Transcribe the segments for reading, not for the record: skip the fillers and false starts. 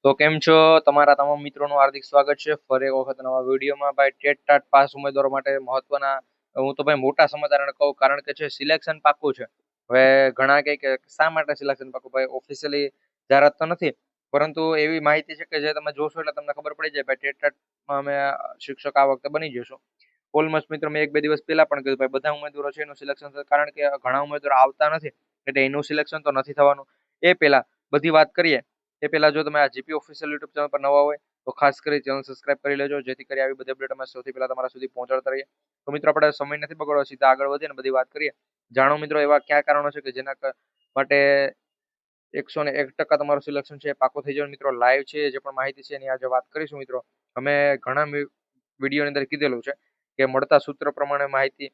તો કેમ છો? તમારા તમામ મિત્રોનું હાર્દિક સ્વાગત છે ફરી એક વખત નવા વિડીયોમાં. ભાઈ ટેટ ટાટ પાસ ઉમેદવારો માટે મહત્વના હું તો ભાઈ મોટા સમાચાર કહું, કારણ કે છે સિલેક્શન પાક્કું છે. હવે ઘણા કહે કે શા માટે સિલેક્શન પાક્કું? ભાઈ ઓફિશિયલી જાહેરાત તો નથી, પરંતુ એવી માહિતી છે કે જે તમે જોશો એટલે તમને ખબર પડી જાય ભાઈ ટેટ ટાટમાં અમે શિક્ષક આ વખતે બની જશું. ઓલમોસ્ટ મિત્રો મેં 1-2 દિવસ પહેલા પણ કીધું ભાઈ બધા ઉમેદવારો છે એનું સિલેક્શન થશે, કારણ કે ઘણા ઉમેદવારો આવતા નથી એટલે એનું સિલેક્શન તો નથી થવાનું. એ પહેલા બધી વાત કરીએ એ પહેલા જો તમે આ જીપી ઓફિશિયલ યુટ્યુબ ચેનલ પર નવા હોય તો ખાસ કરી ચેનલ સબસ્ક્રાઇબ કરી લેજો, જેથી કરી આવી બધી અપડેટ અમે સૌથી પહેલા તમારા સુધી પહોંચાડતા રહીએ. તો મિત્રો આપણે સમય નથી બગાડવો, સીધા આગળ વધીએ ને બધી વાત કરીએ. જાણો મિત્રો એવા કયા કારણો છે કે જેના માટે 101% તમારું સિલેક્શન છે એ પાકું થઈ જાય. મિત્રો લાઈવ છે જે પણ માહિતી છે એની આજે વાત કરીશું. મિત્રો અમે ઘણા વિડીયોની અંદર કીધેલું છે કે મળતા સૂત્ર પ્રમાણે માહિતી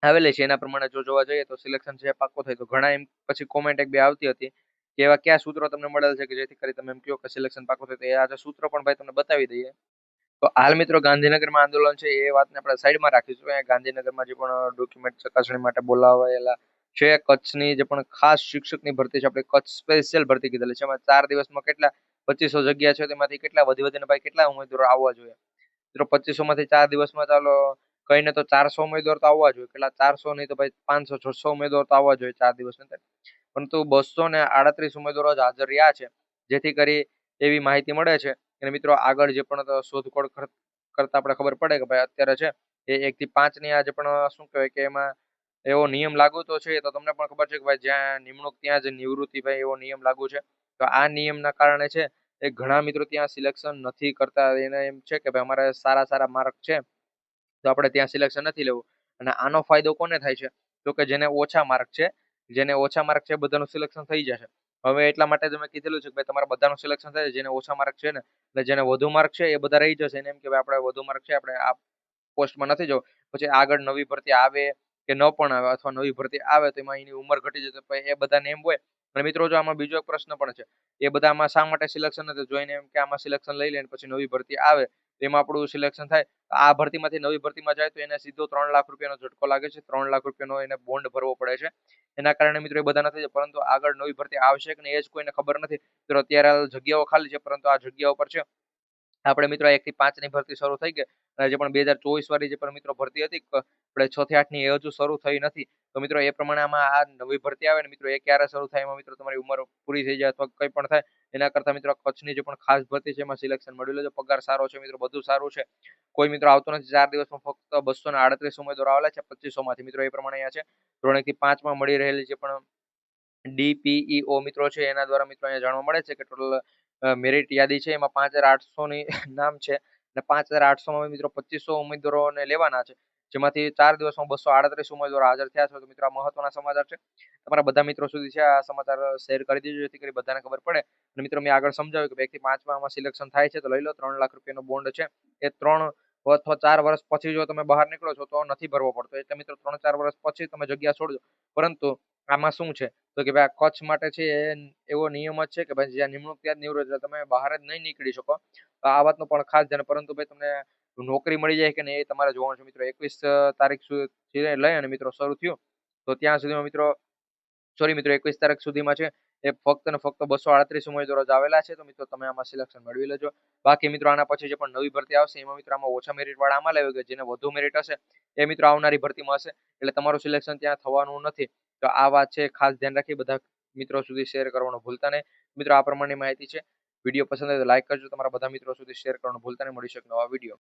આવેલી છે, એના પ્રમાણે જો જોવા જઈએ તો સિલેક્શન છે પાક્કો થાય. તો ઘણા એમ પછી કોમેન્ટ એક બે આવતી હતી કે એવા કયા સૂત્રો તમને મળેલ છે કે જેથી કરી તમે એમ કહો કે સિલેક્શન પાક્કો થાય. તો એ આજે સૂત્રો પણ ભાઈ તમને બતાવી દઈએ. તો હાલ મિત્રો ગાંધીનગરમાં આંદોલન છે એ વાતને આપણે સાઈડમાં રાખીશું. અહીંયા ગાંધીનગરમાં જે પણ ડોક્યુમેન્ટ ચકાસણી માટે બોલાવાયેલા છે, કચ્છની જે પણ ખાસ શિક્ષકની ભરતી છે, આપણે કચ્છ સ્પેશિયલ ભરતી કીધેલી છે. એમાં 4 દિવસમાં કેટલા 2500 જગ્યા છે, તેમાંથી કેટલા વધીને ભાઈ કેટલા ઉમેદવારો આવવા જોઈએ? મિત્રો 2500 માંથી 4 દિવસમાં ચાલો કહીને તો 400 ઉમેદવાર તો આવવા જોઈએ. કેટલા 400 નહીં તો ભાઈ 500-600 ઉમેદવાર તો આવવા જોઈએ 4 દિવસની અંદર. પરંતુ 238 ઉમેદવારો જ હાજર રહ્યા છે, જેથી કરી એવી માહિતી મળે છે. અને મિત્રો આગળ જે પણ શોધખોળ કરતા આપણે ખબર પડે કે ભાઈ અત્યારે છે એ 1 થી 5 ની આ જે પણ શું કહેવાય કે એમાં એવો નિયમ લાગુ તો છે, તો તમને પણ ખબર છે કે ભાઈ જ્યાં નિમણૂક ત્યાં જ નિવૃત્તિ, ભાઈ એવો નિયમ લાગુ છે. તો આ નિયમના કારણે છે એ ઘણા મિત્રો ત્યાં સિલેક્શન નથી કરતા. એને એમ છે કે ભાઈ અમારે સારા માર્ક છે તો આપણે ત્યાં સિલેક્શન નથી લેવું. અને આનો ફાયદો કોને થાય છે? તો કે જેને ઓછા માર્ક છે, બધાનું સિલેક્શન થઈ જશે. હવે એટલા માટે જ મેં કીધેલું છે કે ભાઈ તમારા બધાનું સિલેક્શન થાય. જેને ઓછા માર્ક છે ને એટલે જેને વધુ માર્ક છે એ બધા રહી જશે. એને એમ કે ભાઈ આપણે વધુ માર્ક છે, આપણે આ પોસ્ટમાં નથી જવું. પછી આગળ નવી ભરતી આવે કે ન પણ આવે, અથવા નવી ભરતી આવે તો એમાં એની ઉંમર ઘટી જશે, પછી એ બધાને એમ હોય. અને મિત્રો જો આમાં બીજો એક પ્રશ્ન પણ છે, એ બધા આમાં શા માટે સિલેક્શન નથી જોઈને એમ કે આમાં સિલેક્શન લઈ લે પછી નવી ભરતી આવે એમાં આપણું સિલેક્શન થાય. આ ભરતીમાંથી નવી ભરતીમાં જાય તો એને સીધો 3 લાખ રૂપિયાનો ઝટકો લાગે છે. 3 લાખ રૂપિયાનો એને બોન્ડ ભરવો પડે છે. એના કારણે મિત્રો એ બધા નથી જાય. પરંતુ આગળ નવી ભરતી આવશે કે નહીં એ જ કોઈને ખબર નથી. તો અત્યારે હાલ જગ્યાઓ ખાલી છે, પરંતુ આ જગ્યાઓ પર છે આપણે મિત્રો 1 થી 5 ની ભરતી શરૂ થઈ ગઈ. અને જે પણ 2024 વાળી જે પણ મિત્રો ભરતી હતી આપણે 6 થી 8 ની એ હજુ શરૂ થઈ નથી. તો મિત્રો એ પ્રમાણે આમાં આ નવી ભરતી આવે ને મિત્રો એ ક્યારે શરૂ થાય એમાં મિત્રો તમારી ઉંમર પૂરી થઈ જાય અથવા કંઈ પણ થાય એના કરતા મિત્રો કચ્છની જે પણ ખાસ ભરતી છે એમાં સિલેક્શન મળી લેજો. પગાર સારો છે મિત્રો, બધું સારું છે. કોઈ મિત્રો આવતો નથી. 4 દિવસમાં ફક્ત 238 ઉમેદવારો આવેલા છે 2500 માંથી. મિત્રો એ પ્રમાણે અહીંયા છે ધોરણ 1 થી 5 માં મળી રહેલી જે પણ ડીપીઈઓ મિત્રો છે એના દ્વારા મિત્રો અહીંયા જાણવા મળે છે કે ટોટલ મેરિટ યાદી છે એમાં 5800 ની નામ છે. અને 5800 માં મિત્રો 2500 ઉમેદવારોને લેવાના છે, જેમાંથી 4 દિવસમાં 238 ઉમેદવારો હાજર થયા છે. તો મિત્રો આ મહત્વના સમાચાર છે. તમારા બધા મિત્રો સુધી છે આ સમાચાર શેર કરી દેજો, જેથી કરી બધાને ખબર પડે. અને મિત્રો મેં આગળ સમજાવ્યું કે 1 થી 5 માં આમાં સિલેક્શન થાય છે તો લઈ લો. 3 લાખ રૂપિયાનો બોન્ડ છે એ 3 અથવા 4 વર્ષ પછી જો તમે બહાર નીકળો છો તો નથી ભરવો પડતો. એટલે મિત્રો 3-4 વર્ષ પછી તમે જગ્યા છોડજો. પરંતુ આમાં શું છે તો કે ભાઈ આ કચ્છ માટે છે એ એવો નિયમ જ છે કે ભાઈ જ્યાં નિમણૂક ત્યાં જ નિવૃત્ત, એટલે તમે બહાર જ નહીં નીકળી શકો. તો આ વાતનું પણ ખાસ ધ્યાન. પરંતુ ભાઈ તમને નોકરી મળી જાય કે નહીં એ તમારે જોવાનું છે. મિત્રો 21 તારીખ સુધી લઈ અને મિત્રો શરૂ થયું તો ત્યાં સુધીમાં મિત્રો 21 તારીખ સુધીમાં છે એ ફક્ત ને ફક્ત 238 ઉમેદવારો જ આવેલા છે. તો મિત્રો તમે આમાં સિલેક્શન મેળવી લેજો. બાકી મિત્રો આના પછી જે પણ નવી ભરતી આવશે એમાં મિત્રો આમાં ઓછા મેરિટ વાળા આમાં લેવા જેને વધુ મેરિટ હશે એ મિત્રો આવનારી ભરતીમાં હશે, એટલે તમારું સિલેક્શન ત્યાં થવાનું નથી. તો આ વાત છે ખાસ ધ્યાન રાખી બધા મિત્રો સુધી શેર કરવાનું ભૂલતા નહીં. મિત્રો આ પ્રમાણની માહિતી છે. વિડીયો પસંદ આવે તો લાઈક કરજો, તમારા બધા મિત્રો સુધી શેર કરવાનું ભૂલતા નહીં. મળીશું એક નવા વિડીયો.